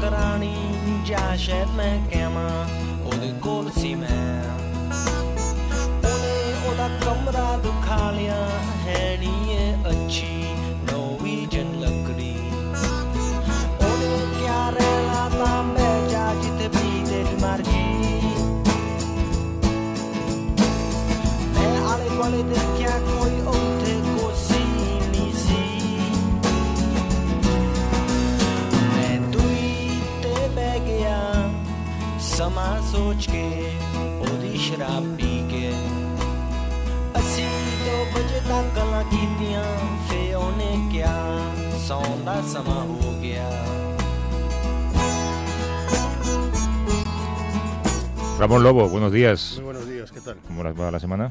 ਕਰਾਣੀ ਜਾਂ ਸ਼ਾਇਦ ਮੈਂ ਕਹਾਂ ਉਹਦੇ ਕੋਲ ਸੀ ਮੈਂ ਉਹਨੇ ਉਹਦਾ ਕਮਰਾ ਦਿਖਾ ਲਿਆ ਹੈ ਨਹੀਂ ਇਹ ਅੱਛੀ ਨੋਰਵੀਜਨ ਲੱਕੜੀ ਉਹਨੇ ਕਿਹਾ ਰਹਿਣਾ ਤਾਂ ਬਹਿ ਜਾ ਜਿੱਥੇ ਵੀ ਤੇਰੀ ਮਰਜ਼ੀ ਮੈਂ ਆਲੇ ਦੁਆਲੇ ਦੇਖਿਆ ਕੋਈ ਉੱਥੇ ਕੁਰਸੀ ਨਹੀਂ ਸੀ ਮੈਂ ਦੂਈ ਤੇ ਬਹਿ ਗਿਆ ਸਮਾਂ ਸੋਚ ਕੇ ਉਹਦੀ ਸ਼ਰਾਬ ਪੀ ਕੇ ਅਸੀਂ 2 ਵਜੇ ਤੱਕ ਗੱਲਾਂ ਕੀਤੀਆਂ ਫੇ ਉਹਨੇ ਕਿਹਾ ਸੌਣ ਦਾ ਸਮਾਂ ਹੋ ਗਿਆ Ramón Lobo, buenos días. Muy buenos días, ¿qué tal? ¿Cómo va la semana?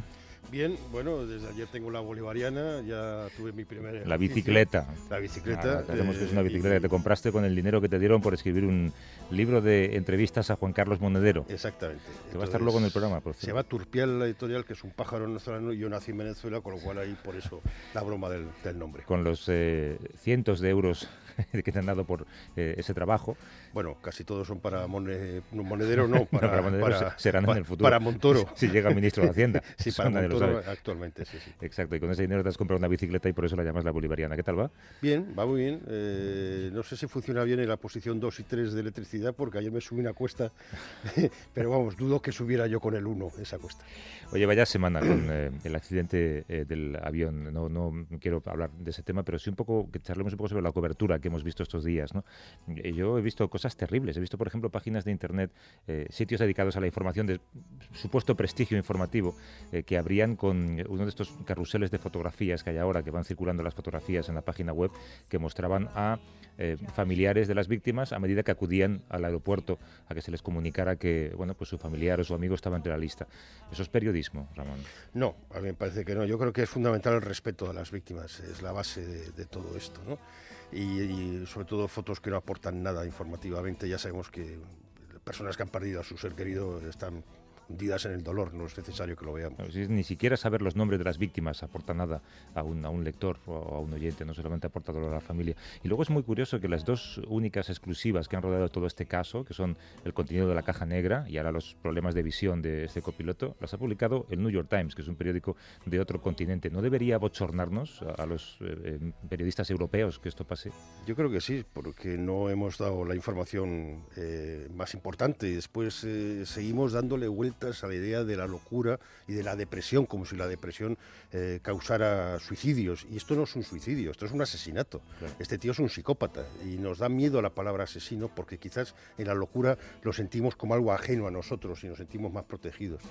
Bien, bueno, desde ayer tengo la bolivariana, ya tuve mi primer ejercicio. La bicicleta. La bicicleta. Sabemos que es una bicicleta que te compraste con el dinero que te dieron por escribir un libro de entrevistas a Juan Carlos Monedero. Exactamente. Que va a estar luego en el programa, por cierto. Se llama Turpial la editorial, que es un pájaro venezolano, y yo nací en Venezuela, con lo cual ahí por eso la broma del nombre. Con los cientos de euros que te han dado por ese trabajo. Bueno, casi todos son para Monedero, no, para Monedero serán en el futuro. Para Montoro. Si llega el ministro de Hacienda. Sí, para Montoro actualmente, sí. Exacto, y con ese dinero te has comprado una bicicleta y por eso la llamas la bolivariana. ¿Qué tal va? Bien, va muy bien. No sé si funciona bien en la posición 2 y 3 de electricidad, porque ayer me subí una cuesta, pero vamos, dudo que subiera yo con el 1 esa cuesta. Oye, vaya semana con el accidente del avión. No quiero hablar de ese tema, pero sí un poco que charlemos un poco sobre la cobertura que hemos visto estos días, ¿no? Yo he visto cosas terribles. He visto, por ejemplo, páginas de internet, sitios dedicados a la información de supuesto prestigio informativo que abrían con uno de estos carruseles de fotografías que hay ahora, que van circulando las fotografías en la página web, que mostraban a familiares de las víctimas a medida que acudían al aeropuerto a que se les comunicara que, bueno, pues su familiar o su amigo estaba entre la lista. ¿Eso es periodismo, Ramón? No, a mí me parece que no. Yo creo que es fundamental el respeto a las víctimas, es la base de todo esto, ¿no? Y sobre todo fotos que no aportan nada informativamente. Ya sabemos que personas que han perdido a su ser querido están hundidas en el dolor, no es necesario que lo veamos. No, si ni siquiera saber los nombres de las víctimas aporta nada a un lector o a un oyente, no solamente aporta dolor a la familia. Y luego es muy curioso que las dos únicas exclusivas que han rodeado todo este caso, que son el contenido de la caja negra y ahora los problemas de visión de este copiloto, las ha publicado el New York Times, que es un periódico de otro continente. ¿No debería bochornarnos a los periodistas europeos que esto pase? Yo creo que sí, porque no hemos dado la información más importante y después seguimos dándole vueltas a la idea de la locura y de la depresión, como si la depresión causara suicidios. Y esto no es un suicidio, esto es un asesinato. Claro. Este tío es un psicópata y nos da miedo la palabra asesino porque quizás en la locura lo sentimos como algo ajeno a nosotros y nos sentimos más protegidos.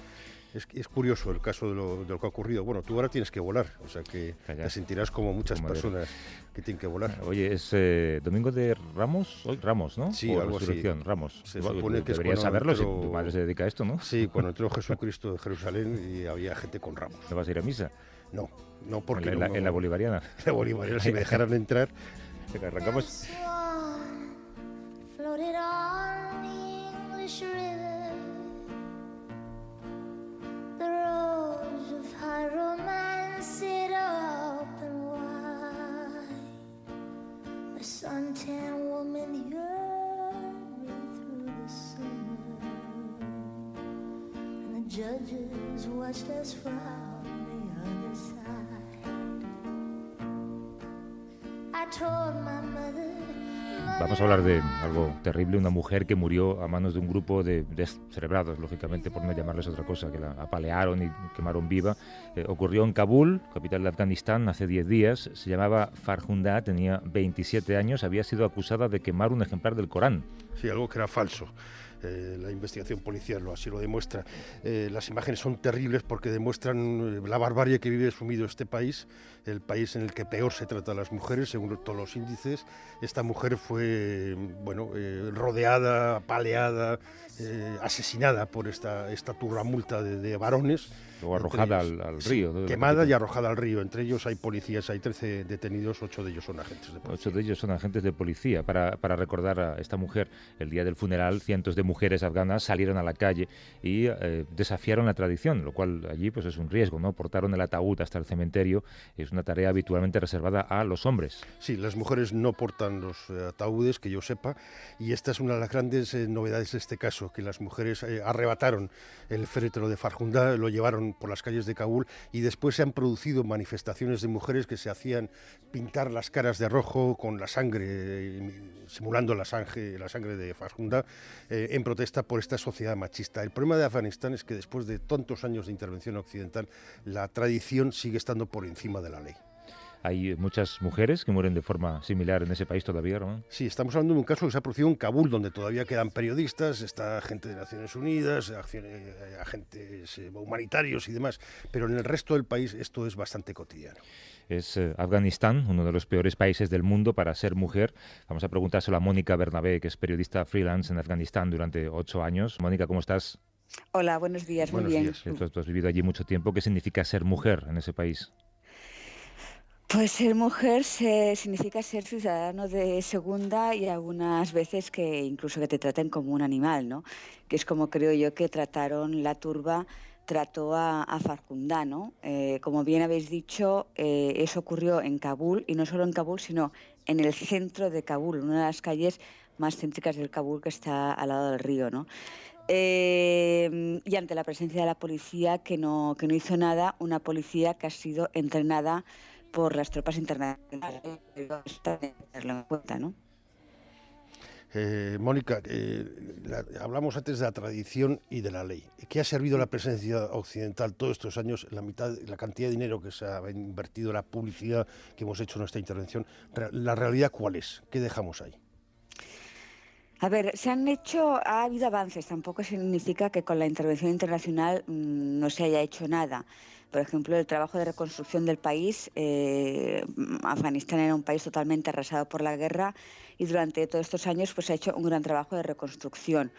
Es curioso el caso de lo que ha ocurrido. Bueno, tú ahora tienes que volar, o sea que te sentirás como muchas personas que tienen que volar. Oye, es domingo de Ramos, hoy Ramos, ¿no? Sí, o algo así. Ramos. Se supone que deberías saberlo si tu madre se dedica a esto, ¿no? Sí, cuando entró Jesucristo de Jerusalén y había gente con ramos. ¿No vas a ir a misa? No, porque en la bolivariana. En la bolivariana, si me dejaran entrar. Venga, arrancamos. Suntan woman yearning through the summer, and the judges watched us from the other side. I told my mother. Vamos a hablar de algo terrible, una mujer que murió a manos de un grupo de descerebrados, lógicamente, por no llamarles otra cosa, que la apalearon y quemaron viva. Ocurrió en Kabul, capital de Afganistán, hace 10 días. Se llamaba Farhunda, tenía 27 años, había sido acusada de quemar un ejemplar del Corán. Sí, algo que era falso. La investigación policial así lo demuestra. Las imágenes son terribles porque demuestran la barbarie que vive sumido este país, el país en el que peor se trata a las mujeres, según todos los índices. Esta mujer fue rodeada, apaleada, asesinada por esta turramulta de varones. Luego arrojada al río. ¿No? Quemada y arrojada al río. Entre ellos hay policías, hay 13 detenidos, 8 de ellos son agentes de policía. 8 de ellos son agentes de policía. Para recordar a esta mujer, el día del funeral, cientos de mujeres afganas salieron a la calle y desafiaron la tradición, lo cual allí pues es un riesgo, ¿no? Portaron el ataúd hasta el cementerio, es una tarea habitualmente reservada a los hombres. Sí, las mujeres no portan los ataúdes, que yo sepa, y esta es una de las grandes novedades de este caso, que las mujeres arrebataron el féretro de Farkhunda, lo llevaron por las calles de Kabul y después se han producido manifestaciones de mujeres que se hacían pintar las caras de rojo con la sangre, simulando la sangre de Farkhunda, en protesta por esta sociedad machista. El problema de Afganistán es que después de tantos años de intervención occidental, la tradición sigue estando por encima de la ley. Hay muchas mujeres que mueren de forma similar en ese país todavía, ¿no? Sí, estamos hablando de un caso que se ha producido en Kabul, donde todavía quedan periodistas, está gente de Naciones Unidas, agentes humanitarios y demás, pero en el resto del país esto es bastante cotidiano. Es Afganistán, uno de los peores países del mundo para ser mujer. Vamos a preguntárselo a Mónica Bernabé, que es periodista freelance en Afganistán durante 8 años. Mónica, ¿cómo estás? Hola, buenos días, muy Buenos bien. días. Tú has vivido allí mucho tiempo. ¿Qué significa ser mujer en ese país? Pues ser mujer significa ser ciudadano de segunda y algunas veces que incluso que te traten como un animal, ¿no? Que es como creo yo que trataron la turba, trató a Farkhunda, ¿no? Como bien habéis dicho, eso ocurrió en Kabul y no solo en Kabul, sino en el centro de Kabul, una de las calles más céntricas del Kabul que está al lado del río, ¿no? Y ante la presencia de la policía que no hizo nada, una policía que ha sido entrenada por las tropas internacionales, está de tenerlo en cuenta, ¿no? Mónica, hablamos antes de la tradición y de la ley. ¿Qué ha servido la presencia occidental todos estos años, la cantidad de dinero que se ha invertido, la publicidad que hemos hecho en esta intervención? ¿La realidad cuál es? ¿Qué dejamos ahí? A ver, ha habido avances, tampoco significa que con la intervención internacional no se haya hecho nada. Por ejemplo, el trabajo de reconstrucción del país, Afganistán era un país totalmente arrasado por la guerra y durante todos estos años pues, se ha hecho un gran trabajo de reconstrucción.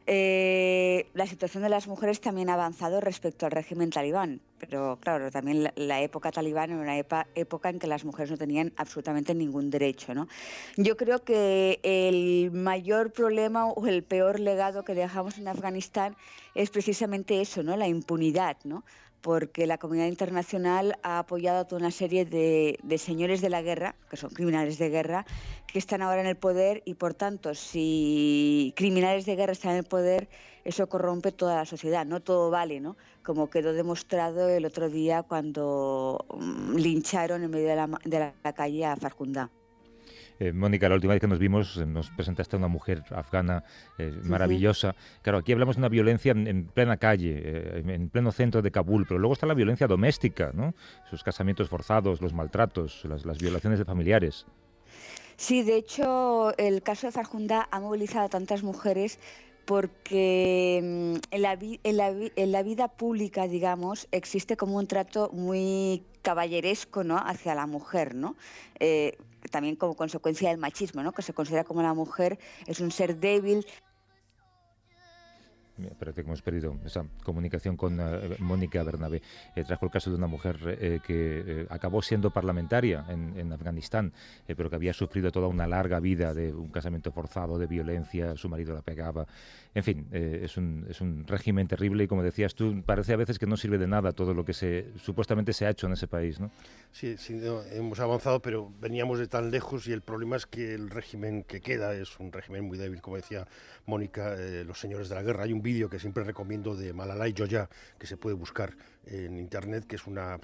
La situación de las mujeres también ha avanzado respecto al régimen talibán, pero claro, también la época talibán era una época en que las mujeres no tenían absolutamente ningún derecho, ¿no? Yo creo que el mayor problema o el peor legado que dejamos en Afganistán es precisamente eso, ¿no? La impunidad, ¿no? Porque la comunidad internacional ha apoyado a toda una serie de señores de la guerra, que son criminales de guerra, que están ahora en el poder y, por tanto, si criminales de guerra están en el poder, eso corrompe toda la sociedad, no todo vale, ¿no? Como quedó demostrado el otro día cuando lincharon en medio de la calle a Farkhunda. Mónica, la última vez que nos vimos nos presentaste a una mujer afgana maravillosa. Claro, aquí hablamos de una violencia en plena calle, en pleno centro de Kabul, pero luego está la violencia doméstica, ¿no? Sus casamientos forzados, los maltratos, las violaciones de familiares. Sí, de hecho, el caso de Farkhunda ha movilizado a tantas mujeres porque en la vida pública, digamos, existe como un trato muy caballeresco, ¿no?, hacia la mujer, ¿no? También como consecuencia del machismo, ¿no?, que se considera como la mujer es un ser débil. Parece que hemos perdido esa comunicación con Mónica Bernabé. Trajo el caso de una mujer que acabó siendo parlamentaria en Afganistán, pero que había sufrido toda una larga vida de un casamiento forzado, de violencia, su marido la pegaba. En fin, es un régimen terrible y, como decías tú, parece a veces que no sirve de nada todo lo que supuestamente se ha hecho en ese país, ¿no? Sí, no, hemos avanzado, pero veníamos de tan lejos y el problema es que el régimen que queda es un régimen muy débil, como decía Mónica, los señores de la guerra. Hay un vídeo que siempre recomiendo de Malala Yousafzai, que se puede buscar en internet, que es una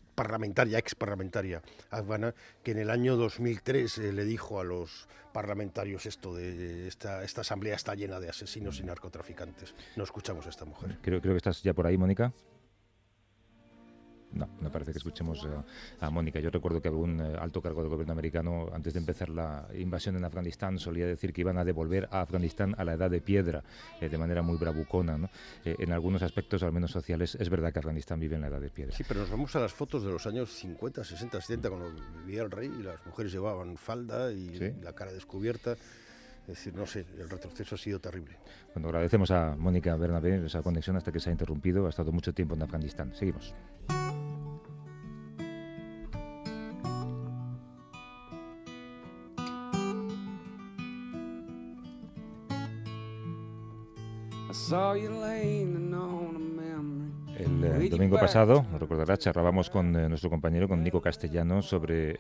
ex parlamentaria afgana, que en el año 2003 le dijo a los parlamentarios esto de esta asamblea está llena de asesinos y narcotraficantes. No escuchamos a esta mujer. Creo que estás ya por ahí, Mónica. No parece que escuchemos a Mónica. Yo recuerdo que algún alto cargo del gobierno americano, antes de empezar la invasión en Afganistán, solía decir que iban a devolver a Afganistán a la edad de piedra, de manera muy bravucona, ¿no? En algunos aspectos, al menos sociales, es verdad que Afganistán vive en la edad de piedra. Sí, pero nos vamos a las fotos de los años 50, 60, 70, cuando vivía el rey y las mujeres llevaban falda y ¿sí?, la cara descubierta. Es decir, no sé, el retroceso ha sido terrible. Bueno, agradecemos a Mónica Bernabé esa conexión hasta que se ha interrumpido. Ha estado mucho tiempo en Afganistán. Seguimos. I saw you laying on a memory El domingo pasado, lo recordarás, charlábamos con nuestro compañero, con Nico Castellano, sobre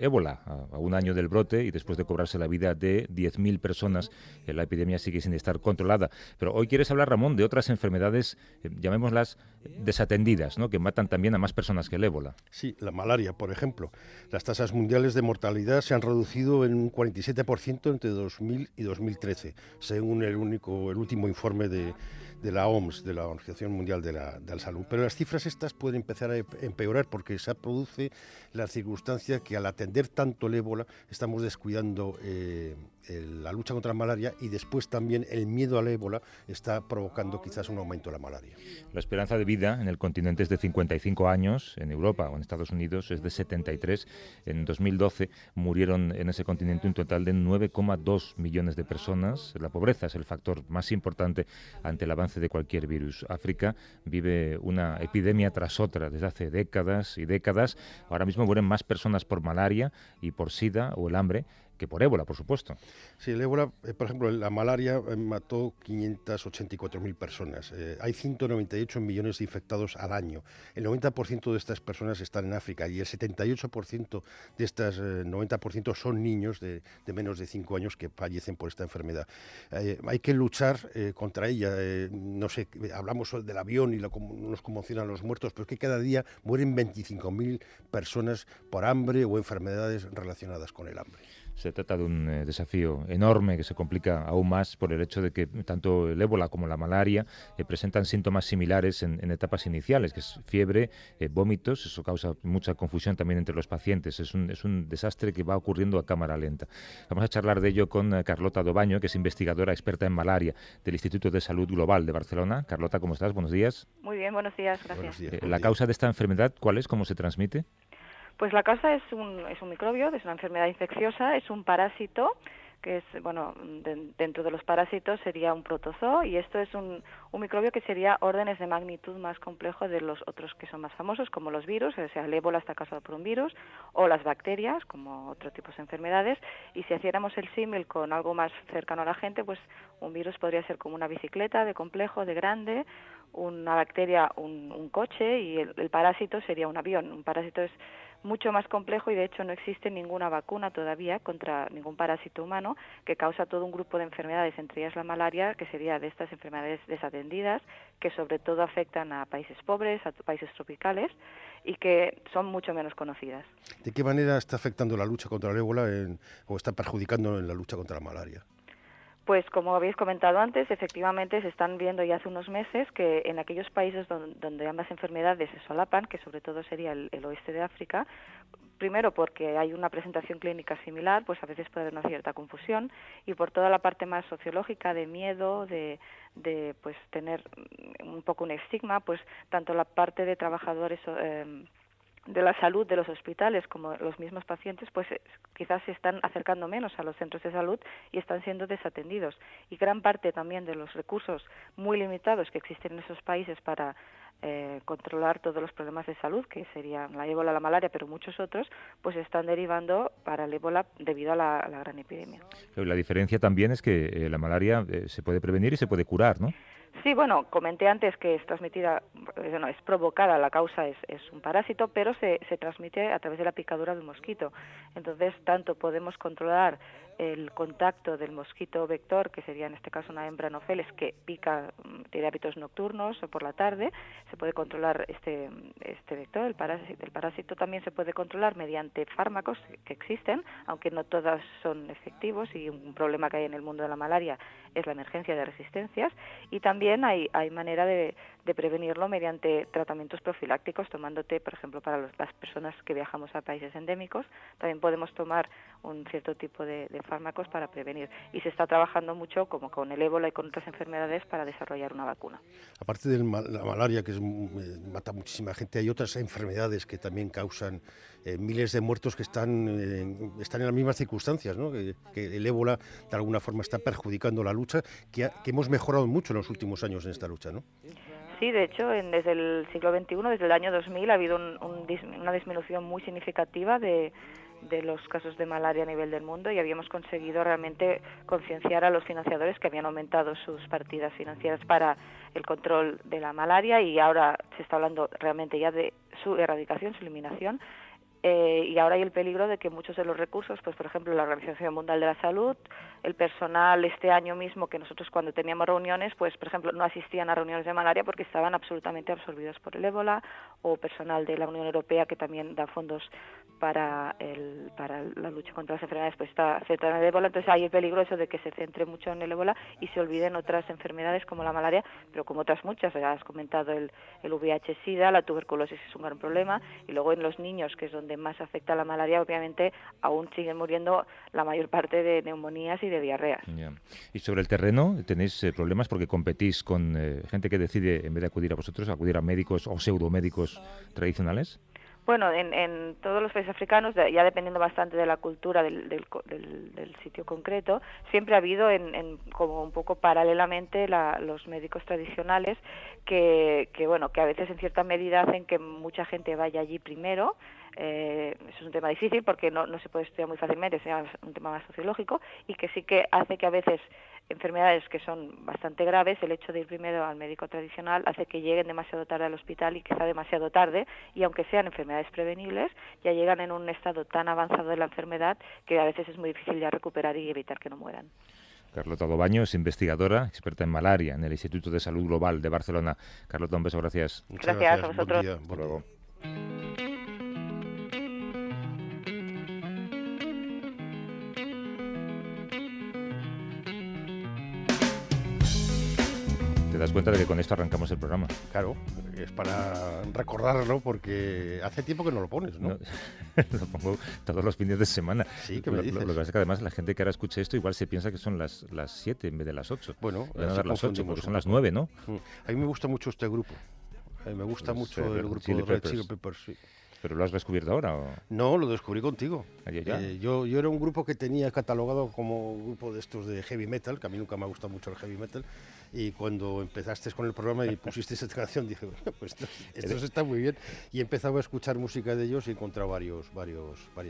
ébola, a un año del brote y después de cobrarse la vida de 10.000 personas. La epidemia sigue sin estar controlada. Pero hoy quieres hablar, Ramón, de otras enfermedades, llamémoslas desatendidas, ¿no?, que matan también a más personas que el ébola. Sí, la malaria, por ejemplo. Las tasas mundiales de mortalidad se han reducido en un 47% entre 2000 y 2013, según el último informe de la OMS, de la Organización Mundial de la Salud. Pero las cifras estas pueden empezar a empeorar porque se produce la circunstancia que al atender tanto el ébola estamos descuidando la lucha contra la malaria, y después también el miedo al ébola está provocando quizás un aumento de la malaria. La esperanza de vida en el continente es de 55 años, en Europa o en Estados Unidos es de 73. En 2012 murieron en ese continente un total de 9,2 millones de personas. La pobreza es el factor más importante ante el avance de cualquier virus. África vive una epidemia tras otra desde hace décadas y décadas. Ahora mismo mueren más personas por malaria y por sida o el hambre que por ébola, por supuesto. Sí, el ébola, por ejemplo, la malaria mató 584.000 personas. Hay 198 millones de infectados al año. El 90% de estas personas están en África y el 78% de estas 90% son niños de menos de 5 años que fallecen por esta enfermedad. Hay que luchar contra ella. No sé, hablamos del avión y nos conmocionan los muertos, pero es que cada día mueren 25.000 personas por hambre o enfermedades relacionadas con el hambre. Se trata de un desafío enorme que se complica aún más por el hecho de que tanto el ébola como la malaria presentan síntomas similares en etapas iniciales, que es fiebre, vómitos. Eso causa mucha confusión también entre los pacientes. Es un desastre que va ocurriendo a cámara lenta. Vamos a charlar de ello con Carlota Dobaño, que es investigadora experta en malaria del Instituto de Salud Global de Barcelona. Carlota, ¿cómo estás? Buenos días. Muy bien, buenos días, gracias. Buenos días. ¿La causa de esta enfermedad cuál es? ¿Cómo se transmite? Pues la causa es un microbio, es una enfermedad infecciosa, es un parásito, que es, bueno, dentro de los parásitos sería un protozoo, y esto es un microbio que sería órdenes de magnitud más complejo de los otros que son más famosos, como los virus, o sea, el ébola está causado por un virus, o las bacterias, como otros tipos de enfermedades, y si hiciéramos el símil con algo más cercano a la gente, pues un virus podría ser como una bicicleta de complejo, de grande, una bacteria un coche, y el parásito sería un avión. Un parásito es mucho más complejo y de hecho no existe ninguna vacuna todavía contra ningún parásito humano que causa todo un grupo de enfermedades, entre ellas la malaria, que sería de estas enfermedades desatendidas, que sobre todo afectan a países pobres, a países tropicales y que son mucho menos conocidas. ¿De qué manera está afectando la lucha contra el ébola o está perjudicando en la lucha contra la malaria? Pues como habéis comentado antes, efectivamente se están viendo ya hace unos meses que en aquellos países donde ambas enfermedades se solapan, que sobre todo sería el oeste de África, primero porque hay una presentación clínica similar, pues a veces puede haber una cierta confusión, y por toda la parte más sociológica de miedo, de pues tener un poco un estigma, pues tanto la parte de trabajadores de la salud de los hospitales como los mismos pacientes, pues quizás se están acercando menos a los centros de salud y están siendo desatendidos. Y gran parte también de los recursos muy limitados que existen en esos países para controlar todos los problemas de salud, que serían la ébola, la malaria, pero muchos otros, pues están derivando para el ébola debido a la gran epidemia. Pero la diferencia también es que la malaria se puede prevenir y se puede curar, ¿no? Sí, bueno, comenté antes que es transmitida, es provocada, la causa es un parásito, pero se transmite a través de la picadura de un mosquito. Entonces, tanto podemos controlar el contacto del mosquito vector, que sería en este caso una hembra Anopheles que pica, tiene hábitos nocturnos o por la tarde, se puede controlar este vector, el parásito también se puede controlar mediante fármacos que existen, aunque no todos son efectivos, y un problema que hay en el mundo de la malaria es la emergencia de resistencias, y también hay manera de prevenirlo mediante tratamientos profilácticos, tomándote, por ejemplo, para las personas que viajamos a países endémicos, también podemos tomar un cierto tipo de fármacos para prevenir. Y se está trabajando mucho, como con el ébola y con otras enfermedades, para desarrollar una vacuna. Aparte de la malaria, que mata muchísima gente, hay otras enfermedades que también causan miles de muertos que están en las mismas circunstancias, ¿no? Que el ébola de alguna forma está perjudicando la lucha, que hemos mejorado mucho en los últimos años en esta lucha, ¿no? Sí, de hecho, desde el siglo XXI, desde el año 2000, ha habido una disminución muy significativa de de los casos de malaria a nivel del mundo y habíamos conseguido realmente concienciar a los financiadores que habían aumentado sus partidas financieras para el control de la malaria y ahora se está hablando realmente ya de su erradicación, su eliminación. Y ahora hay el peligro de que muchos de los recursos, pues por ejemplo la Organización Mundial de la Salud, el personal este año mismo que nosotros cuando teníamos reuniones, pues por ejemplo no asistían a reuniones de malaria porque estaban absolutamente absorbidos por el ébola, o personal de la Unión Europea que también da fondos para la lucha contra las enfermedades, pues está centrada en el ébola. Entonces hay el peligro eso de que se centre mucho en el ébola y se olviden otras enfermedades como la malaria, pero como otras muchas. Has comentado el VIH-Sida, la tuberculosis es un gran problema, y luego en los niños, que es donde más afecta la malaria, obviamente aún siguen muriendo la mayor parte de neumonías y de diarreas. Yeah. Y sobre el terreno, ¿tenéis problemas porque competís con gente que decide, en vez de acudir a vosotros, acudir a médicos o pseudomédicos tradicionales? Bueno, en todos los países africanos, ya dependiendo bastante de la cultura del sitio concreto, siempre ha habido como un poco paralelamente los médicos tradicionales que a veces en cierta medida hacen que mucha gente vaya allí primero. Eso es un tema difícil porque no se puede estudiar muy fácilmente, es un tema más sociológico, y que sí que hace que a veces enfermedades que son bastante graves, el hecho de ir primero al médico tradicional hace que lleguen demasiado tarde al hospital y quizá demasiado tarde, y aunque sean enfermedades prevenibles, ya llegan en un estado tan avanzado de la enfermedad que a veces es muy difícil ya recuperar y evitar que no mueran. Carlota Dobaño es investigadora, experta en malaria en el Instituto de Salud Global de Barcelona. Carlota, un beso, gracias. Muchas Gracias a vosotros. Buen día, Hasta luego. Te das cuenta de que con esto arrancamos el programa. Claro, es para recordarlo porque hace tiempo que no lo pones, ¿no? Lo pongo todos los fines de semana. Sí, ¿qué me dices? Lo que pasa es que además la gente que ahora escuche esto igual se piensa que son las 7 en vez de las 8. Bueno, van a así dar las 8 confundimos porque son un las poco. 9, ¿no? A mí me gusta mucho este grupo. Me gusta mucho el grupo Chili Red Peppers. Chili Peppers, sí. ¿Pero lo has descubierto ahora? ¿O? No, lo descubrí contigo. Ayer ya. Yo era un grupo que tenía catalogado como un grupo de estos de heavy metal, que a mí nunca me ha gustado mucho el heavy metal, y cuando empezaste con el programa y pusiste esta canción dije, bueno, pues esto está muy bien, y empezaba a escuchar música de ellos y he encontrado varias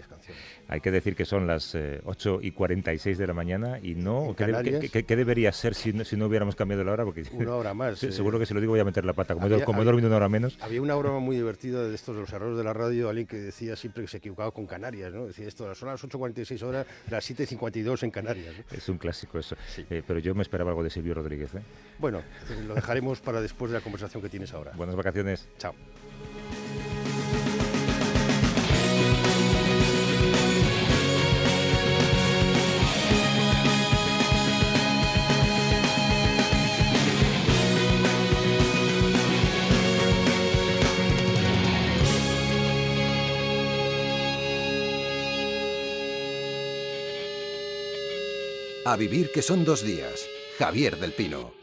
canciones. Hay que decir que son las 8:46 de la mañana y no... En ¿Qué Canarias. debería ser si no hubiéramos cambiado la hora? Porque Una hora más. seguro que si lo digo voy a meter la pata. Como había- he dormido una hora menos... Había una broma muy divertida de estos, de los errores de la radio, alguien que decía siempre que se equivocaba con Canarias, ¿no? Decía esto, son las 8:46 horas, las 7:52 en Canarias, ¿no? Es un clásico eso. Sí. Pero yo me esperaba algo de Silvio Rodríguez, ¿eh? Bueno, lo dejaremos para después de la conversación que tienes ahora. Buenas vacaciones. Chao. A vivir que son 2 días. Javier del Pino.